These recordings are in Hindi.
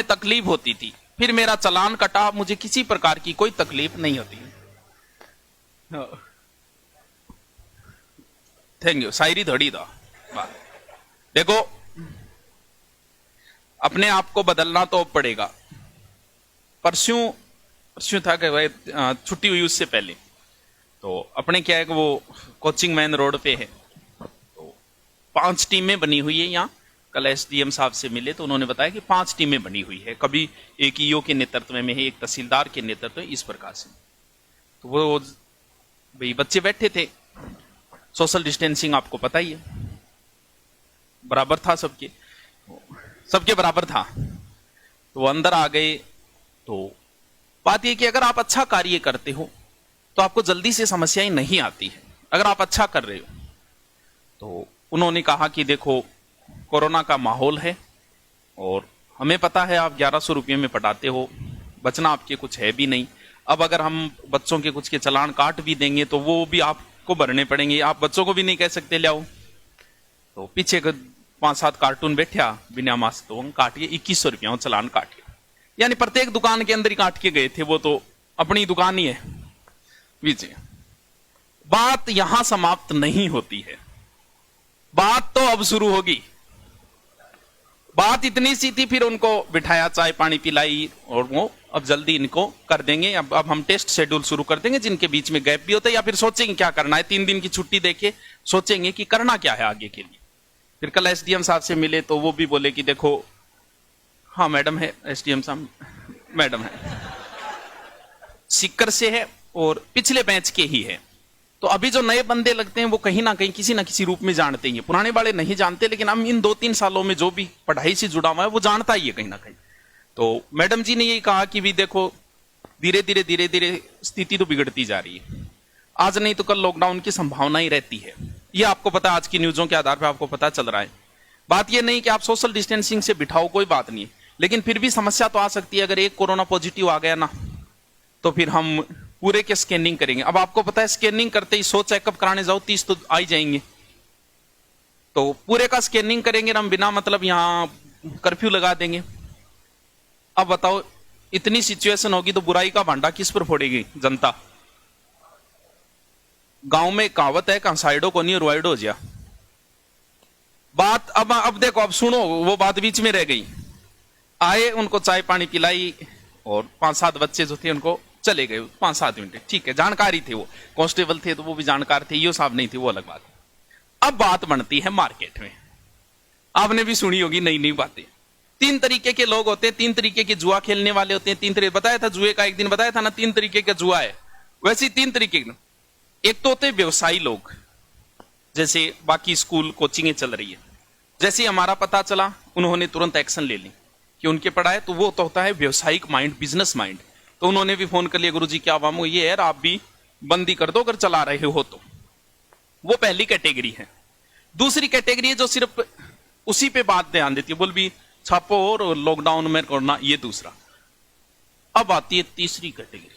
तकलीफ होती थी, फिर मेरा चालान कटा, मुझे किसी प्रकार की कोई तकलीफ नहीं होती। Thank you. शायरी थोड़ी था। देखो, अपने आप को बदलना तो पड़ेगा। परसों था कि भाई छुट्टी हुई, उससे पहले तो अपने क्या है कि वो कोचिंग मैन रोड पे है, तो 5 टीमें बनी हुई है यहाँ। कल एसडीएम साहब से मिले तो उन्होंने बताया कि 5 टीमें बनी हुई है, कभी एक ईओ के नेतृत्व में है, एक तहसीलदार के नेतृत्व में, इस प्रकार से। तो वो भाई बच्चे बैठे थे, सोशल डिस्टेंसिंग आपको पता ही है, बराबर था, सबके बराबर था। तो वो अंदर आ गए। तो बात यह कि अगर आप अच्छा कार्य करते हो तो आपको जल्दी से समस्याएं नहीं आती है, अगर आप अच्छा कर रहे हो। तो उन्होंने कहा कि देखो, कोरोना का माहौल है और हमें पता है आप 1100 रुपये में पढ़ाते हो, बचना आपके कुछ है भी नहीं। अब अगर हम बच्चों के कुछ के चालान काट भी देंगे तो वो भी आपको भरने पड़ेंगे, आप बच्चों को भी नहीं कह सकते ले आओ। तो पीछे 5-7 कार्टून बैठा बिना मास्क, तो हम काट के 2100 रुपया चालान काट के, यानी प्रत्येक दुकान के अंदर ही काट के गए थे। वो तो अपनी दुकान ही है। विजय, बात यहां समाप्त नहीं होती है, बात तो अब शुरू होगी। बात इतनी सी थी, फिर उनको बिठाया, चाय पानी पिलाई, और वो अब जल्दी इनको कर देंगे। अब हम टेस्ट शेड्यूल शुरू कर देंगे, जिनके बीच में गैप भी होता है, या फिर सोचेंगे क्या करना है, 3 दिन की छुट्टी देके सोचेंगे कि करना क्या है आगे के लिए। फिर कल एसडीएम साहब से मिले तो वो भी बोले कि देखो, हाँ मैडम है, एसडीएम साहब मैडम है, सीकर से है और पिछले बैच के ही है। तो अभी जो नए बंदे लगते हैं वो कहीं ना कहीं किसी ना किसी रूप में जानते ही हैं, पुराने वाले नहीं जानते, लेकिन हम इन 2-3 सालों में जो भी पढ़ाई से जुड़ा हुआ है वो जानता ही है कहीं ना कहीं। तो मैडम जी ने यही कहा कि भी देखो, धीरे धीरे स्थिति तो बिगड़ती जा रही है, आज नहीं तो कल लॉकडाउन की संभावना ही रहती है। ये आपको पता है, आज की न्यूजों के आधार पर आपको पता चल रहा है। बात ये नहीं कि आप सोशल डिस्टेंसिंग से बिठाओ, कोई बात नहीं, लेकिन फिर भी समस्या तो आ सकती है। अगर एक कोरोना पॉजिटिव आ गया ना, तो फिर हम पूरे के स्कैनिंग करेंगे। अब आपको पता है, स्कैनिंग करते ही 100 चेकअप कराने जाओ, 30 तो आ ही जाएंगे। तो पूरे का स्कैनिंग करेंगे, हम बिना मतलब यहां कर्फ्यू लगा देंगे। अब बताओ, इतनी सिचुएशन होगी तो बुराई का भांडा किस पर फोड़ेगी जनता। गांव में कहावत है, साइडो को नहीं रुआइडो जा। बात अब देखो, अब सुनो, वो बात बीच में रह गई। आए, उनको चाय पानी पिलाई, और 5-7 बच्चे जो थे उनको चले गए 5-7 मिनट, ठीक है, जानकारी थे, वो कांस्टेबल थे तो वो भी जानकार थे, यो साहब नहीं थे, वो अलग बात है। अब बात बनती है मार्केट में, आपने भी सुनी होगी नई नई बातें। 3 तरीके के लोग होते हैं, 3 तरीके के जुआ खेलने वाले होते हैं। 3 तरीके बताया था, जुए का एक दिन बताया था ना, 3 तरीके का जुआ है, वैसे ही 3 तरीके। एक तो होते हैं व्यवसायी लोग, जैसे बाकी स्कूल कोचिंगें चल रही है, जैसे हमारा पता चला उन्होंने तुरंत एक्शन ले ली कि उनके पढ़ाए, तो वो तो होता है व्यवसायिक माइंड, बिजनेस माइंड। तो उन्होंने भी फोन कर लिया, गुरुजी क्या हुआ, ये यार आप भी बंदी कर दो अगर चला रहे हो तो। वो पहली कैटेगरी है। दूसरी कैटेगरी है जो सिर्फ उसी पे बात ध्यान देती है, बोल भी छापो और लॉकडाउन में करना, ये दूसरा। अब आती है तीसरी कैटेगरी।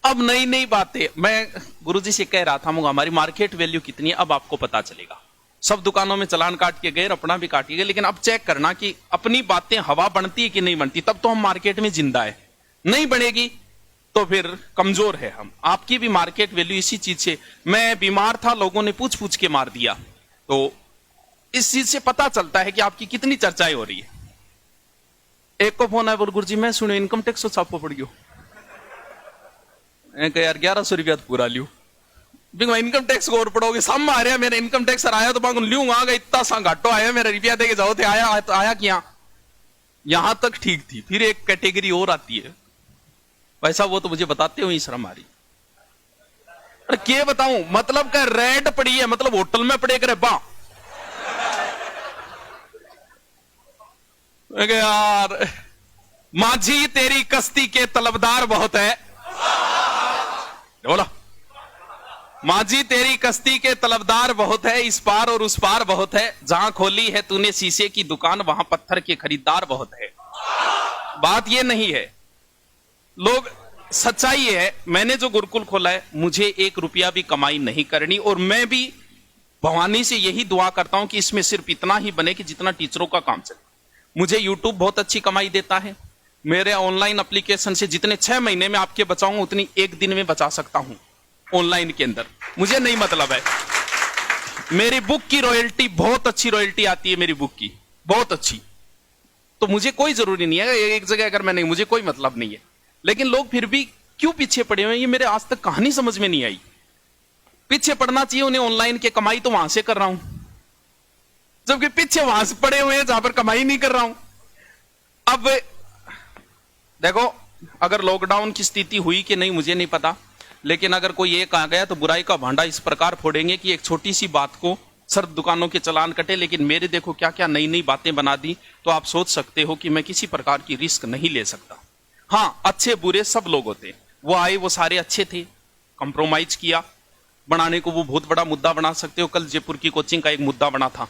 अब नई नई बातें, मैं गुरुजी से कह रहा था, हमारी मार्केट वैल्यू कितनी है अब आपको पता चलेगा। सब दुकानों में चालान काट के गए, अपना भी काट के गए, लेकिन अब चेक करना कि अपनी बातें हवा बनती है कि नहीं बनती, तब तो हम मार्केट में जिंदा है। नहीं बनेगी तो फिर कमजोर है हम। आपकी भी मार्केट वैल्यू इसी चीज से, मैं बीमार था, लोगों ने पूछ पूछ के मार दिया, तो इस चीज से पता चलता है कि आपकी कितनी चर्चाएं हो रही है। एक को फोन आया, बोल गुरुजी मैं सुनो इनकम टैक्स छापो पड़ गयो। यार 1100 रुपया तो पूरा लियो, इनकम टैक्स को और पड़ोगे, सामने आ रहा है मेरा इनकम टैक्स आया तो बाग लूंगा, इतना सा घाटो आया, मेरा रुपया देके जाओ थे, आया तो आया क्या, यहां तक ठीक थी। फिर एक कैटेगरी और आती है, वैसा वो तो मुझे बताते हो शर्म आ रही। अरे क्या बताऊं, मतलब क्या रेड पड़ी है, मतलब होटल में पड़े करे बा यार, माझी तेरी कश्ती के तलबदार बहुत है, बोला माझी तेरी कश्ती के तलबदार बहुत है, इस पार और उस पार बहुत है, जहां खोली है तूने शीशे की दुकान वहां पत्थर के खरीदार बहुत है। बात ये नहीं है, लोग, सच्चाई है, मैंने जो गुरुकुल खोला है मुझे 1 रुपया भी कमाई नहीं करनी, और मैं भी भवानी से यही दुआ करता हूं कि इसमें सिर्फ इतना ही बने कि जितना टीचरों का काम चले। मुझे यूट्यूब बहुत अच्छी कमाई देता है। मेरे ऑनलाइन एप्लीकेशन से जितने 6 महीने में आपके बचाऊंगा उतनी एक दिन में बचा सकता हूं ऑनलाइन के अंदर, मुझे नहीं मतलब है। मेरी बुक की रॉयल्टी, बहुत अच्छी रॉयल्टी आती है मेरी बुक की, बहुत अच्छी। तो मुझे कोई जरूरी नहीं है एक जगह अगर मैं नहीं, मुझे कोई मतलब नहीं है। लेकिन लोग फिर भी क्यों पीछे पड़े हुए हैं, ये मेरे आज तक कहानी समझ में नहीं आई। पीछे पड़ना चाहिए उन्हें, ऑनलाइन के कमाई तो वहां से कर रहा हूं, जबकि पीछे वहां से पड़े हुए हैं जहां पर कमाई नहीं कर रहा हूं। अब देखो, अगर लॉकडाउन की स्थिति हुई कि नहीं मुझे नहीं पता, लेकिन अगर कोई एक आ गया तो बुराई का भांडा इस प्रकार फोड़ेंगे कि एक छोटी सी बात को सर्व दुकानों के चलान कटे। लेकिन मेरे देखो क्या क्या नई नई बातें बना दी, तो आप सोच सकते हो कि मैं किसी प्रकार की रिस्क नहीं ले सकता। हाँ, अच्छे बुरे सब लोग होते, वो आए वो सारे अच्छे थे, कंप्रोमाइज किया बनाने को, वो बहुत बड़ा मुद्दा बना सकते हो। कल जयपुर की कोचिंग का एक मुद्दा बना था,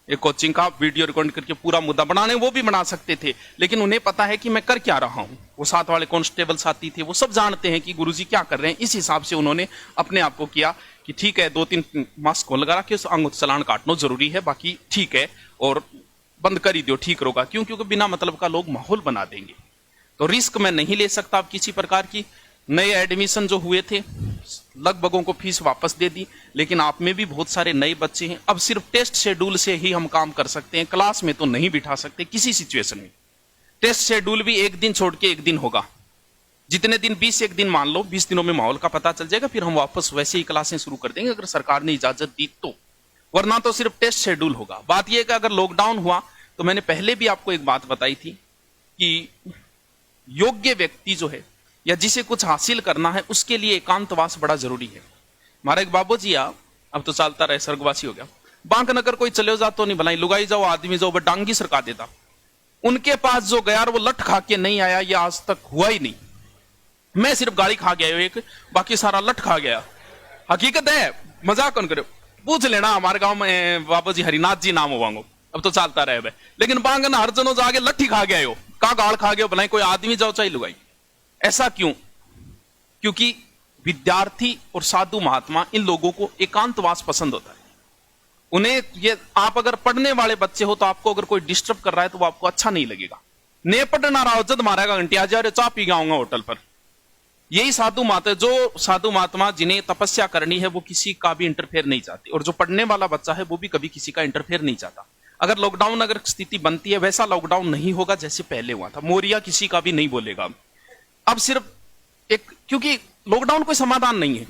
एक कोचिंग का वीडियो रिकॉर्ड करके पूरा मुद्दा बनाने वो भी बना सकते थे, लेकिन उन्हें पता है कि मैं कर क्या रहा हूं। वो साथ वाले कांस्टेबल साथी थे, वो सब जानते हैं कि गुरुजी क्या कर रहे हैं। इस हिसाब से उन्होंने अपने आप को किया कि ठीक है 2-3 मास्क को लगा के उस अंगूठा चलान काटना जरूरी है, बाकी ठीक है और बंद कर ही दो, ठीक होगा। क्यों? क्योंकि बिना मतलब का लोग माहौल बना देंगे। तो रिस्क मैं नहीं ले सकता अब किसी प्रकार की। नए एडमिशन जो हुए थे लगभगों को फीस वापस दे दी, लेकिन आप में भी बहुत सारे नए बच्चे हैं। अब सिर्फ टेस्ट शेड्यूल से ही हम काम कर सकते हैं, क्लास में तो नहीं बिठा सकते किसी सिचुएशन में। टेस्ट शेड्यूल भी एक दिन छोड़ के एक दिन होगा, जितने दिन 20 एक दिन मान लो, 20 दिनों में माहौल का पता चल जाएगा, फिर हम वापस वैसे ही क्लासें शुरू कर देंगे अगर सरकार ने इजाजत दी तो, वरना तो सिर्फ टेस्ट शेड्यूल होगा। बात यह कि अगर लॉकडाउन हुआ तो मैंने पहले भी आपको एक बात बताई थी कि योग्य व्यक्ति जो है या जिसे कुछ हासिल करना है उसके लिए एकांतवास बड़ा जरूरी है। हमारा एक बाबू जी अब तो चलता रहे, स्वर्गवासी हो गया, बांक नगर कोई चले जाओ तो नहीं भलाई, लुगाई जाओ आदमी जाओ डांगी सरका देता। उनके पास जो गया और वो लट खा के नहीं आया, ये आज तक हुआ ही नहीं। मैं सिर्फ गाड़ी खा गया एक, बाकी सारा लट खा गया। हकीकत है, मजाक कौन करे, पूछ लेना हमारे गांव में बाबू जी हरिनाथ जी नाम होवांगो, अब तो चलता रहे भाई। लेकिन बांगन हर जनों जाके लट्ठी खा गया हो, का गाल खा गया भलाई, कोई आदमी जाओ चाहे लुगाई। ऐसा क्यों? क्योंकि विद्यार्थी और साधु महात्मा इन लोगों को एकांतवास पसंद होता है। उन्हें ये, आप अगर पढ़ने वाले बच्चे हो तो आपको अगर कोई डिस्टर्ब कर रहा है तो वो आपको अच्छा नहीं लगेगा। ने पढ़ना रहा हो जद मारेगा घंटी आ जाए चाह पी गाऊंगा होटल पर। यही साधु महात्मा, जो साधु महात्मा जिन्हें तपस्या करनी है वो किसी का भी इंटरफेयर नहीं चाहते, और जो पढ़ने वाला बच्चा है वो भी कभी किसी का इंटरफेयर नहीं चाहता। अगर लॉकडाउन अगर स्थिति बनती है वैसा लॉकडाउन नहीं होगा जैसे पहले हुआ था, मोरिया किसी का भी नहीं बोलेगा। अब सिर्फ एक, क्योंकि लॉकडाउन कोई समाधान नहीं है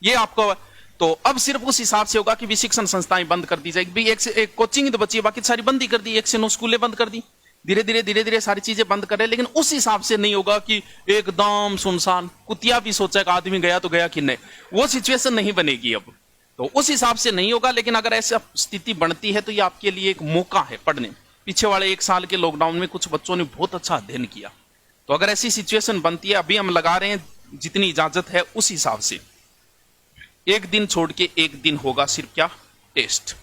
ये आपको, तो अब सिर्फ उस हिसाब से होगा कि भी शिक्षण संस्थाएं बंद कर दी जाएगी। एक से एक कोचिंग ही तो बची है, बाकी सारी बंद ही कर दी, 1 से 9 स्कूलें बंद कर दी, धीरे धीरे सारी चीजें बंद कर रहे। लेकिन उस हिसाब से नहीं होगा कि एकदम सुनसान, कुतिया भी सोचेगा आदमी गया तो गया कि नहीं, वो सिचुएशन नहीं बनेगी अब, तो उस हिसाब से नहीं होगा। लेकिन अगर ऐसी स्थिति बनती है तो ये आपके लिए एक मौका है पढ़ने। पीछे वाले 1 साल के लॉकडाउन में कुछ बच्चों ने बहुत अच्छा अध्ययन किया, तो अगर ऐसी सिचुएशन बनती है, अभी हम लगा रहे हैं जितनी इजाजत है उस हिसाब से, एक दिन छोड़ के एक दिन होगा सिर्फ क्या, टेस्ट।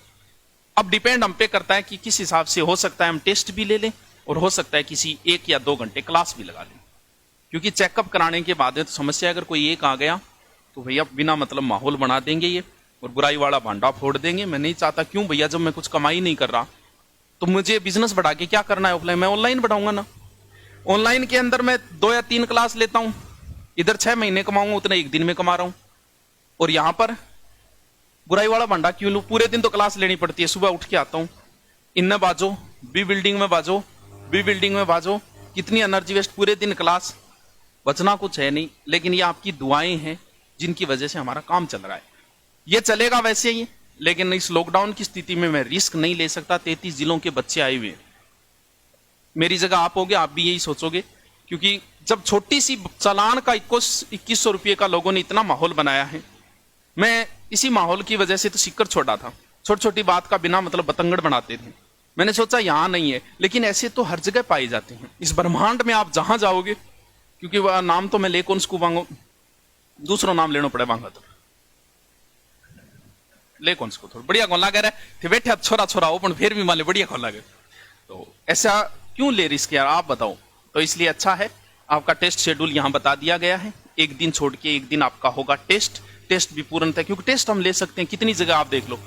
अब डिपेंड हम पे करता है कि किस हिसाब से, हो सकता है हम टेस्ट भी ले लें और हो सकता है किसी 1 या 2 घंटे क्लास भी लगा लें, क्योंकि चेकअप कराने के बाद तो समस्या, अगर कोई एक आ गया तो भैया बिना मतलब माहौल बना देंगे ये और बुराई वाला भांडा फोड़ देंगे। मैं नहीं चाहता। क्यों भैया, जब मैं कुछ कमाई नहीं कर रहा तो मुझे बिजनेस बढ़ा के क्या करना है ऑफलाइन, मैं ऑनलाइन बढ़ाऊंगा ना। ऑनलाइन के अंदर मैं 2 या 3 क्लास लेता हूं, इधर 6 महीने कमाऊंगा उतना 1 दिन में कमा रहा हूं। और यहां पर बुराई वाला भंडा क्यों लूं, पूरे दिन तो क्लास लेनी पड़ती है। सुबह उठ के आता हूं, इनमें बाजो, बी बिल्डिंग में बाजो, बी बिल्डिंग में बाजो, कितनी एनर्जी वेस्ट, पूरे दिन क्लास, बचना कुछ है नहीं। लेकिन ये आपकी दुआएं हैं जिनकी वजह से हमारा काम चल रहा है। ये चलेगा वैसे ही, लेकिन इस लॉकडाउन की स्थिति में मैं रिस्क नहीं ले सकता। 33 जिलों के बच्चे आए हुए हैं, मेरी जगह आप होगे आप भी यही सोचोगे, क्योंकि जब छोटी सी चालान का 2100 रुपये का लोगों ने इतना माहौल बनाया है, मैं इसी माहौल की वजह से तो सिक्कर छोड़ा था। छोटी छोटी बात का बिना मतलब बतंगड़ बनाते थे। मैंने सोचा यहां नहीं है, लेकिन ऐसे तो हर जगह पाए जाते हैं इस ब्रह्मांड में। आप जहां जाओगे, क्योंकि वह नाम तो मैं ले कौन स्कू वांगो, दूसरो नाम लेना पड़े वांगा तो ले कौन स्कू थोड़ा बढ़िया कौन लगा रहे थे बैठे छोरा छोरा ओपन, फिर भी माले बढ़िया कौन लगे। तो ऐसा क्यों ले रिस्क यार, आप बताओ। तो इसलिए अच्छा है आपका टेस्ट शेड्यूल यहां बता दिया गया है, 1 दिन छोड़ के 1 दिन आपका होगा टेस्ट। टेस्ट भी पूर्ण है, क्योंकि टेस्ट हम ले सकते हैं कितनी जगह, आप देख लो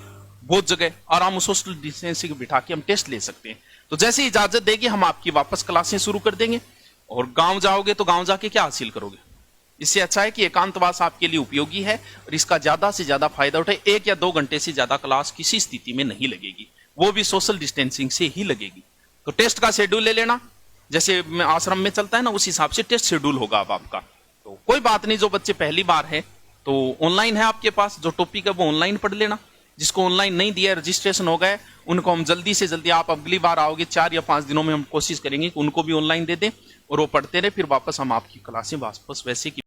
बहुत जगह आराम सोशल डिस्टेंसिंग बिठा के हम टेस्ट ले सकते हैं। तो तो जैसे ही इजाजत देगी हम आपकी वापस क्लासें शुरू कर देंगे। और गांव जाओगे तो गांव जाके क्या हासिल करोगे? इससे अच्छा है कि एकांतवास आपके लिए उपयोगी है और इसका ज्यादा से ज्यादा फायदा उठाए। 1 या 2 घंटे से ज्यादा क्लास किसी स्थिति में नहीं लगेगी, वो भी सोशल डिस्टेंसिंग से ही लगेगी। तो टेस्ट का शेड्यूल ले लेना, जैसे आश्रम में चलता है ना, उस हिसाब से टेस्ट शेड्यूल होगा अब आपका। तो कोई बात नहीं, जो बच्चे पहली बार है तो ऑनलाइन है आपके पास, जो टॉपिक है वो ऑनलाइन पढ़ लेना। जिसको ऑनलाइन नहीं दिया, रजिस्ट्रेशन हो गए, उनको हम जल्दी से जल्दी, आप अगली बार आओगे 4 या 5 दिनों में, हम कोशिश करेंगे कि उनको भी ऑनलाइन दे दें और वो पढ़ते रहे। फिर वापस हम आपकी क्लासें वापस वैसे की